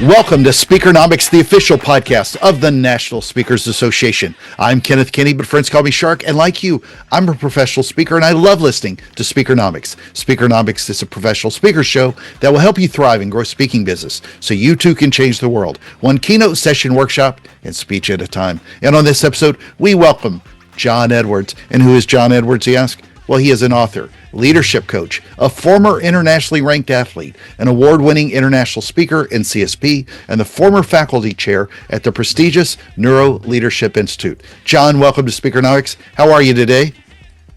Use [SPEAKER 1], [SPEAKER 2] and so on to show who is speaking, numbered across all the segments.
[SPEAKER 1] Welcome to Speakernomics, the official podcast of the National Speakers Association. I'm Kenneth Kinney, but friends call me Shark, and like you, I'm a professional speaker, and I love listening to Speakernomics. Speakernomics is a professional speaker show that will help you thrive and grow speaking business so you too can change the world, one keynote session workshop and speech at a time. And on this episode, we welcome John Edwards. And who is John Edwards, you ask? Well, he is an author, leadership coach, a former internationally ranked athlete, an award-winning international speaker in CSP, and the former faculty chair at the prestigious Neuro Leadership Institute. John, welcome to Speakernomics. How are you today?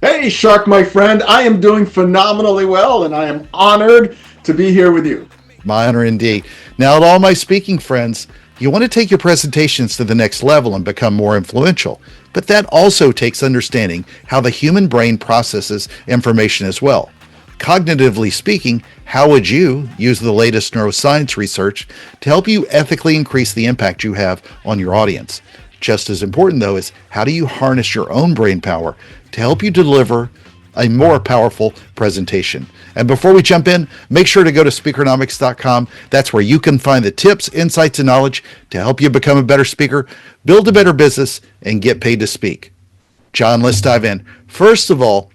[SPEAKER 2] Hey, Shark, my friend. I am doing phenomenally well, and I am honored to be here with you.
[SPEAKER 1] My honor indeed. Now, to all my speaking friends, you want to take your presentations to the next level and become more influential. But that also takes understanding how the human brain processes information as well. Cognitively speaking, how would you use the latest neuroscience research to help you ethically increase the impact you have on your audience? Just as important, though, is how do you harness your own brain power to help you deliver a more powerful presentation? And before we jump in, make sure to go to Speakernomics.com. That's where you can find the tips, insights, and knowledge to help you become a better speaker, build a better business, and get paid to speak. John, let's dive in. First of all,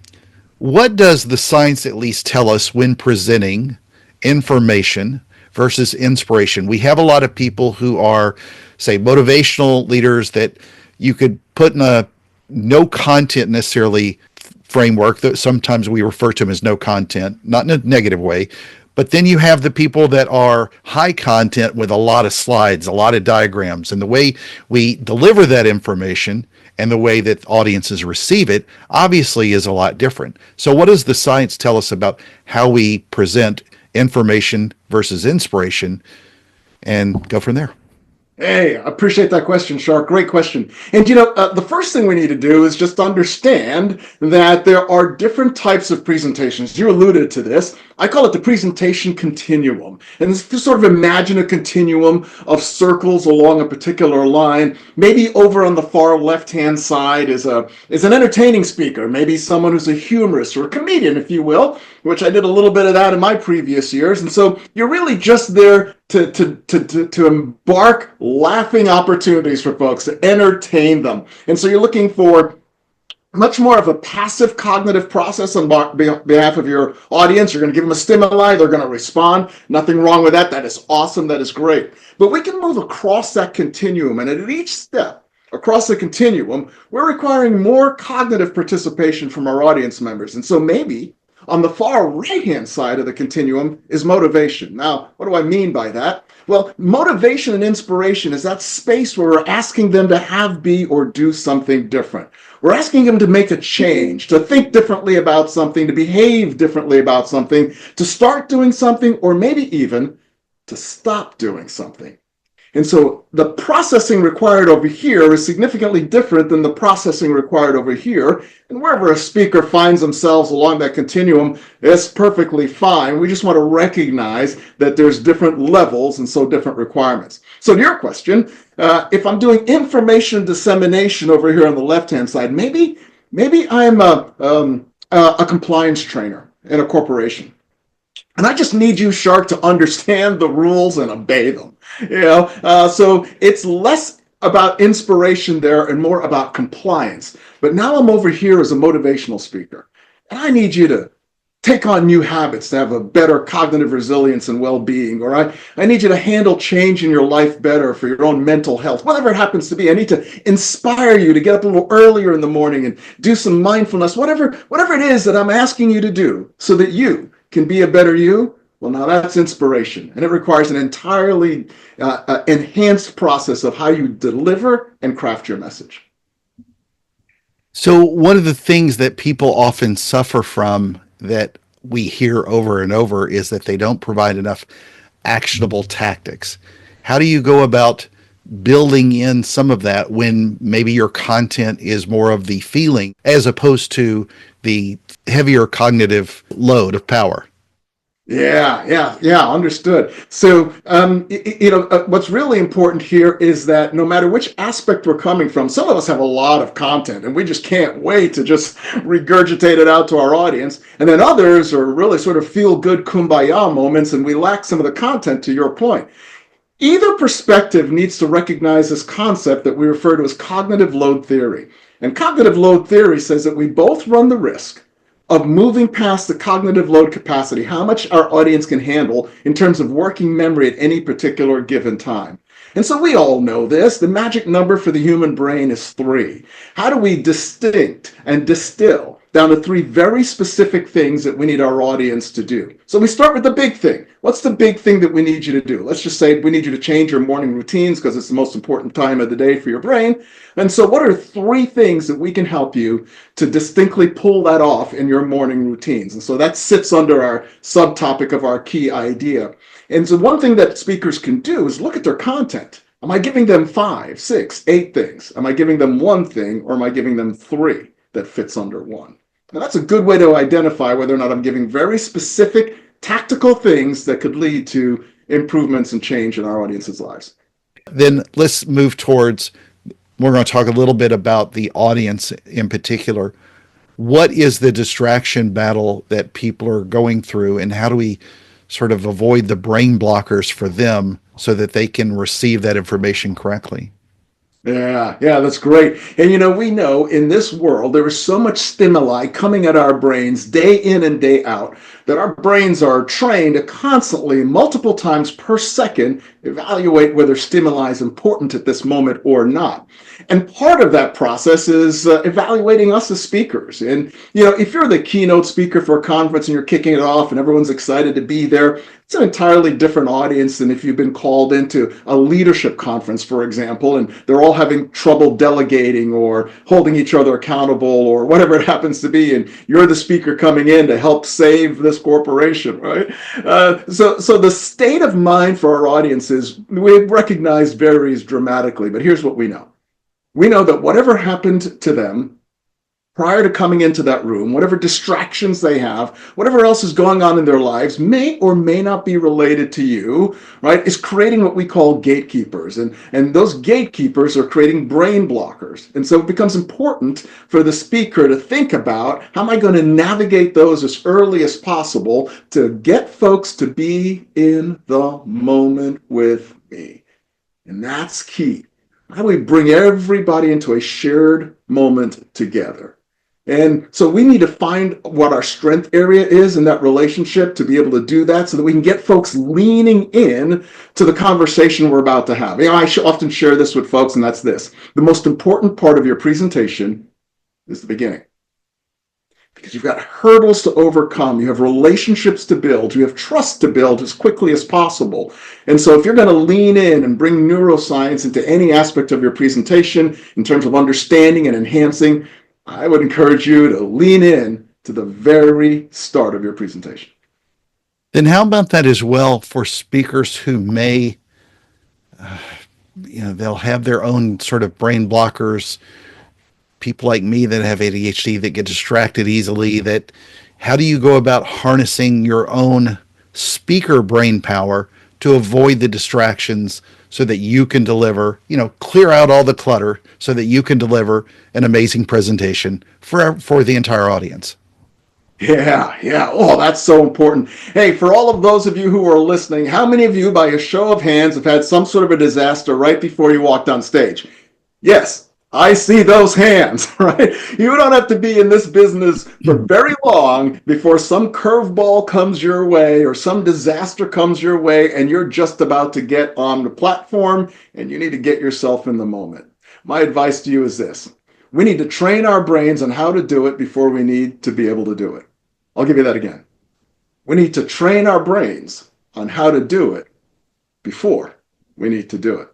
[SPEAKER 1] what does the science at least tell us when presenting information versus inspiration? We have a lot of people who are, say, motivational leaders that you could put in a no content necessarily framework that sometimes we refer to them as no content, not in a negative way. But then you have the people that are high content with a lot of slides, a lot of diagrams, and the way we deliver that information and the way that audiences receive it obviously is a lot different. So what does the science tell us about how we present information versus inspiration, and go from there?
[SPEAKER 2] Hey, I appreciate that question, Shark. Great question. And the first thing we need to do is just understand that there are different types of presentations. You alluded to this. I call it the presentation continuum. And just sort of imagine a continuum of circles along a particular line. Maybe over on the far left-hand side is an entertaining speaker, maybe someone who's a humorist or a comedian, if you will, which I did a little bit of that in my previous years. And so you're really just there to embark laughing opportunities for folks, to entertain them. And so you're looking for much more of a passive cognitive process on behalf of your audience. You're going to give them a stimuli. They're going to respond. Nothing wrong with that. That is awesome. That is great. But we can move across that continuum. And at each step across the continuum, we're requiring more cognitive participation from our audience members. And so maybe on the far right-hand side of the continuum is motivation. Now, what do I mean by that? Well, motivation and inspiration is that space where we're asking them to have, be, or do something different. We're asking them to make a change, to think differently about something, to behave differently about something, to start doing something, or maybe even to stop doing something. And so the processing required over here is significantly different than the processing required over here. And wherever a speaker finds themselves along that continuum, it's perfectly fine. We just want to recognize that there's different levels and so different requirements. So to your question, if I'm doing information dissemination over here on the left-hand side, maybe I'm a compliance trainer in a corporation. And I just need you, Shark, to understand the rules and obey them. So it's less about inspiration there and more about compliance. But now I'm over here as a motivational speaker, and I need you to take on new habits to have a better cognitive resilience and well-being, or I need you to handle change in your life better for your own mental health, whatever it happens to be. I need to inspire you to get up a little earlier in the morning and do some mindfulness, whatever it is that I'm asking you to do so that you can be a better you. Well, now that's inspiration, and it requires an entirely enhanced process of how you deliver and craft your message.
[SPEAKER 1] So one of the things that people often suffer from that we hear over and over is that they don't provide enough actionable tactics. How do you go about building in some of that when maybe your content is more of the feeling as opposed to the heavier cognitive load of power?
[SPEAKER 2] Yeah, understood. So, what's really important here is that no matter which aspect we're coming from, some of us have a lot of content and we just can't wait to just regurgitate it out to our audience. And then others are really sort of feel good kumbaya moments and we lack some of the content, to your point. Either perspective needs to recognize this concept that we refer to as cognitive load theory. And cognitive load theory says that we both run the risk of moving past the cognitive load capacity, how much our audience can handle in terms of working memory at any particular given time. And so we all know this. The magic number for the human brain is 3. How do we distinct and distill down to 3 very specific things that we need our audience to do? So we start with the big thing. What's the big thing that we need you to do? Let's just say we need you to change your morning routines because it's the most important time of the day for your brain. And so what are 3 things that we can help you to distinctly pull that off in your morning routines? And so that sits under our subtopic of our key idea. And so one thing that speakers can do is look at their content. Am I giving them 5, 6, 8 things? Am I giving them 1 thing, or am I giving them 3 that fits under 1? Now that's a good way to identify whether or not I'm giving very specific tactical things that could lead to improvements and change in our audience's lives.
[SPEAKER 1] Then let's move towards, we're going to talk a little bit about the audience in particular. What is the distraction battle that people are going through, and how do we sort of avoid the brain blockers for them so that they can receive that information correctly?
[SPEAKER 2] Yeah, that's great. And we know in this world, there is so much stimuli coming at our brains day in and day out that our brains are trained to constantly, multiple times per second, evaluate whether stimuli is important at this moment or not. And part of that process is evaluating us as speakers. And, if you're the keynote speaker for a conference and you're kicking it off and everyone's excited to be there, it's an entirely different audience than if you've been called into a leadership conference, for example, and they're all having trouble delegating or holding each other accountable or whatever it happens to be, and you're the speaker coming in to help save this corporation, right? So the state of mind for our audiences, we recognize varies dramatically, but here's what we know. We know that whatever happened to them prior to coming into that room, whatever distractions they have, whatever else is going on in their lives, may or may not be related to you, right, is creating what we call gatekeepers. And those gatekeepers are creating brain blockers. And so it becomes important for the speaker to think about, how am I going to navigate those as early as possible to get folks to be in the moment with me? And that's key. How do we bring everybody into a shared moment together? And so we need to find what our strength area is in that relationship to be able to do that so that we can get folks leaning in to the conversation we're about to have. I often share this with folks, and that's this. The most important part of your presentation is the beginning. Because you've got hurdles to overcome, you have relationships to build, you have trust to build as quickly as possible. And so if you're going to lean in and bring neuroscience into any aspect of your presentation in terms of understanding and enhancing, I would encourage you to lean in to the very start of your presentation.
[SPEAKER 1] Then how about that as well for speakers who may, they'll have their own sort of brain blockers, people like me that have ADHD that get distracted easily, that how do you go about harnessing your own speaker brain power to avoid the distractions so that you can deliver, clear out all the clutter so that you can deliver an amazing presentation for the entire audience?
[SPEAKER 2] Yeah. Oh, that's so important. Hey, for all of those of you who are listening, how many of you, by a show of hands, have had some sort of a disaster right before you walked on stage? Yes. I see those hands, right? You don't have to be in this business for very long before some curveball comes your way or some disaster comes your way and you're just about to get on the platform and you need to get yourself in the moment. My advice to you is this. We need to train our brains on how to do it before we need to be able to do it. I'll give you that again. We need to train our brains on how to do it before we need to do it.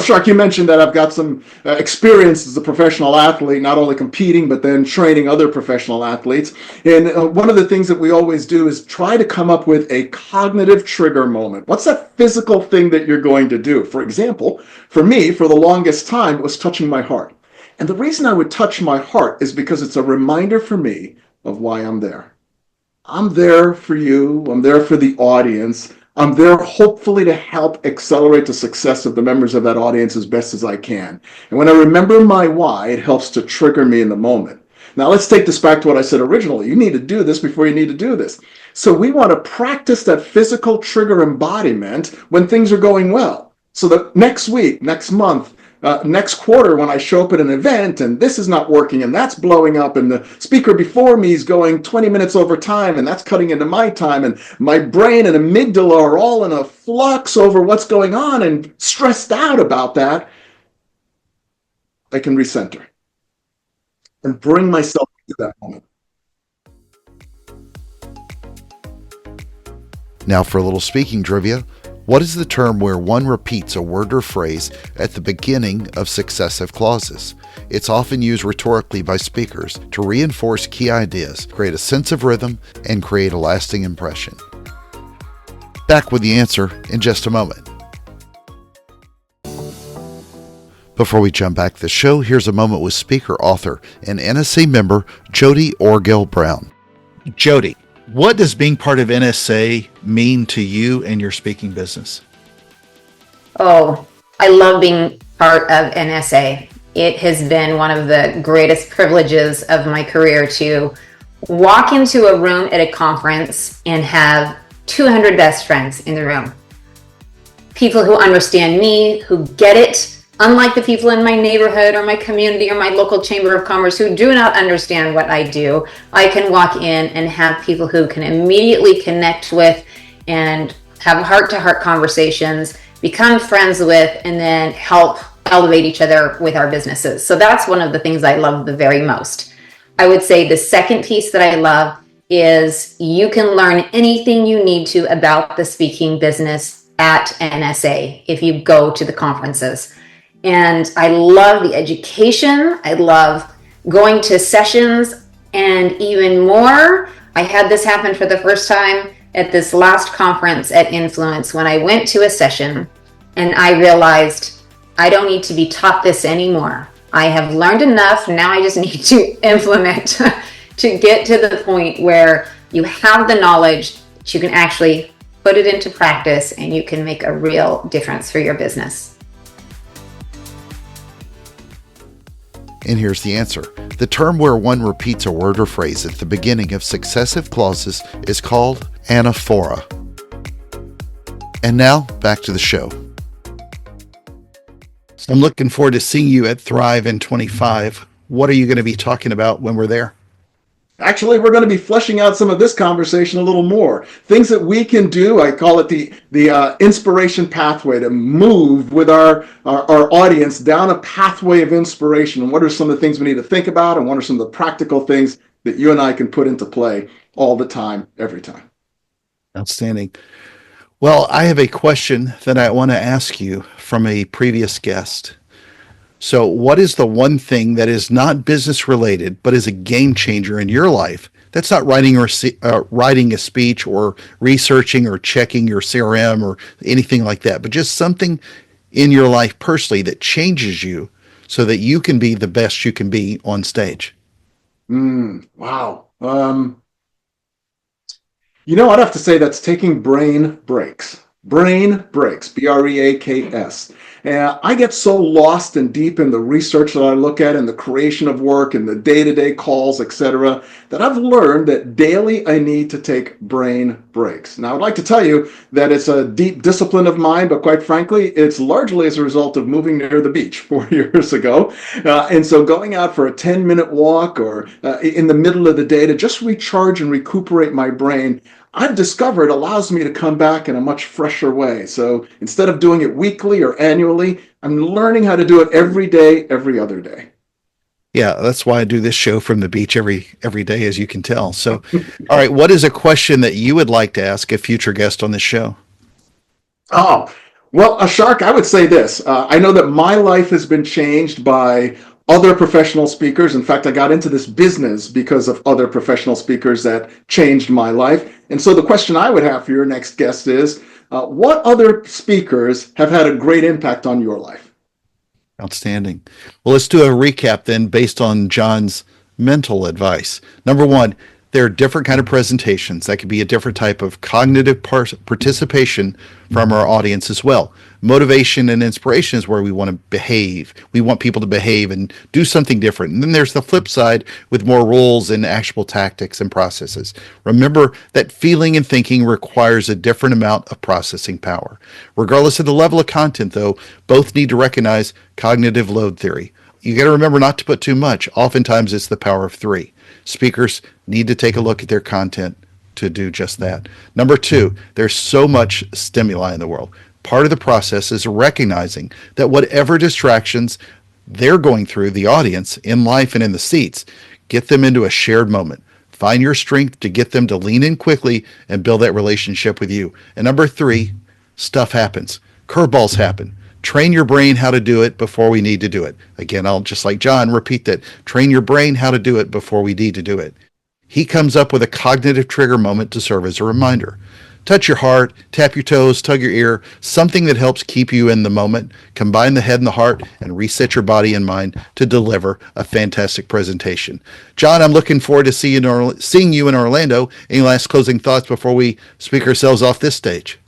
[SPEAKER 2] Shark, you mentioned that I've got some experience as a professional athlete, not only competing, but then training other professional athletes. And one of the things that we always do is try to come up with a cognitive trigger moment. What's that physical thing that you're going to do? For example, for me, for the longest time, it was touching my heart. And the reason I would touch my heart is because it's a reminder for me of why I'm there. I'm there for you. I'm there for the audience. I'm there hopefully to help accelerate the success of the members of that audience as best as I can. And when I remember my why, it helps to trigger me in the moment. Now let's take this back to what I said originally. You need to do this before you need to do this. So we want to practice that physical trigger embodiment when things are going well. So that next week, next month, next quarter, when I show up at an event and this is not working and that's blowing up and the speaker before me is going 20 minutes over time and that's cutting into my time and my brain and amygdala are all in a flux over what's going on and stressed out about that, I can recenter and bring myself to that moment.
[SPEAKER 1] Now for a little speaking trivia. What is the term where one repeats a word or phrase at the beginning of successive clauses? It's often used rhetorically by speakers to reinforce key ideas, create a sense of rhythm, and create a lasting impression. Back with the answer in just a moment. Before we jump back to the show, here's a moment with speaker, author, and NSA member Jody Orgill Brown. Jody, what does being part of NSA mean to you and your speaking business?
[SPEAKER 3] Oh, I love being part of NSA. It has been one of the greatest privileges of my career to walk into a room at a conference and have 200 best friends in the room. People who understand me, who get it, unlike the people in my neighborhood or my community or my local chamber of commerce who do not understand what I do. I can walk in and have people who can immediately connect with and have heart-to-heart conversations, become friends with, and then help elevate each other with our businesses. So that's one of the things I love the very most. I would say the second piece that I love is you can learn anything you need to about the speaking business at NSA if you go to the conferences. And I love the education. I love going to sessions, and even more, I had this happen for the first time at this last conference at Influence when I went to a session and I realized I don't need to be taught this anymore. I have learned enough. Now I just need to implement to get to the point where you have the knowledge that you can actually put it into practice and you can make a real difference for your business.
[SPEAKER 1] And here's the answer. The term where one repeats a word or phrase at the beginning of successive clauses is called anaphora. And now, back to the show. I'm looking forward to seeing you at Thrive in 25. What are you going to be talking about when we're there?
[SPEAKER 2] Actually, we're going to be fleshing out some of this conversation a little more. Things that we can do, I call it the inspiration pathway, to move with our audience down a pathway of inspiration. And what are some of the things we need to think about, and what are some of the practical things that you and I can put into play all the time, every time?
[SPEAKER 1] Outstanding. Well, I have a question that I want to ask you from a previous guest. So what is the one thing that is not business related, but is a game changer in your life? That's not writing a speech or researching or checking your CRM or anything like that, but just something in your life personally that changes you so that you can be the best you can be on stage.
[SPEAKER 2] Wow. I'd have to say that's taking brain breaks. Brain breaks, breaks. And I get so lost and deep in the research that I look at and the creation of work and the day-to-day calls, etc., that I've learned that daily I need to take brain breaks. Now, I'd like to tell you that it's a deep discipline of mine, but quite frankly, it's largely as a result of moving near the beach 4 years ago. And so going out for a 10-minute walk or in the middle of the day to just recharge and recuperate my brain, I've discovered allows me to come back in a much fresher way. So instead of doing it weekly or annually, I'm learning how to do it every day, every other day.
[SPEAKER 1] Yeah, that's why I do this show from the beach every day, as you can tell. So, all right, what is a question that you would like to ask a future guest on this show?
[SPEAKER 2] Oh, well, Shark, I would say this. I know that my life has been changed by other professional speakers. In fact, I got into this business because of other professional speakers that changed my life. And so the question I would have for your next guest is, what other speakers have had a great impact on your life?
[SPEAKER 1] Outstanding. Well, let's do a recap then based on John's mental advice. Number one, There are different kind of presentations. That could be a different type of cognitive participation from our audience as well. Motivation and inspiration is where we want to behave. We want people to behave and do something different. And then there's the flip side with more rules and actual tactics and processes. Remember that feeling and thinking requires a different amount of processing power. Regardless of the level of content, though, both need to recognize cognitive load theory. You got to remember not to put too much. Oftentimes it's the power of 3. Speakers need to take a look at their content to do just that. Number 2, there's so much stimuli in the world. Part of the process is recognizing that whatever distractions they're going through, the audience, in life and in the seats, get them into a shared moment. Find your strength to get them to lean in quickly and build that relationship with you. And number 3, stuff happens. Curveballs happen. Train your brain how to do it before we need to do it. Again, I'll just like John repeat that. Train your brain how to do it before we need to do it. He comes up with a cognitive trigger moment to serve as a reminder. Touch your heart, tap your toes, tug your ear, something that helps keep you in the moment. Combine the head and the heart and reset your body and mind to deliver a fantastic presentation. John, I'm looking forward to seeing you in Orlando. Any last closing thoughts before we speak ourselves off this stage?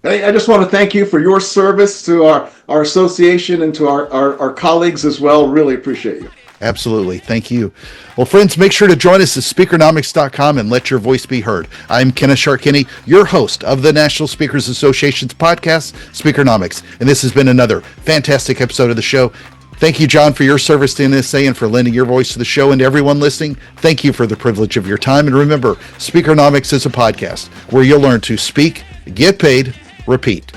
[SPEAKER 2] Hey, I just want to thank you for your service to our association and to our colleagues as well. Really appreciate you.
[SPEAKER 1] Absolutely. Thank you. Well, friends, make sure to join us at Speakernomics.com and let your voice be heard. I'm Kenneth Kinney, your host of the National Speakers Association's podcast, Speakernomics. And this has been another fantastic episode of the show. Thank you, John, for your service to NSA and for lending your voice to the show. And to everyone listening, thank you for the privilege of your time. And remember, Speakernomics is a podcast where you'll learn to speak, get paid, repeat.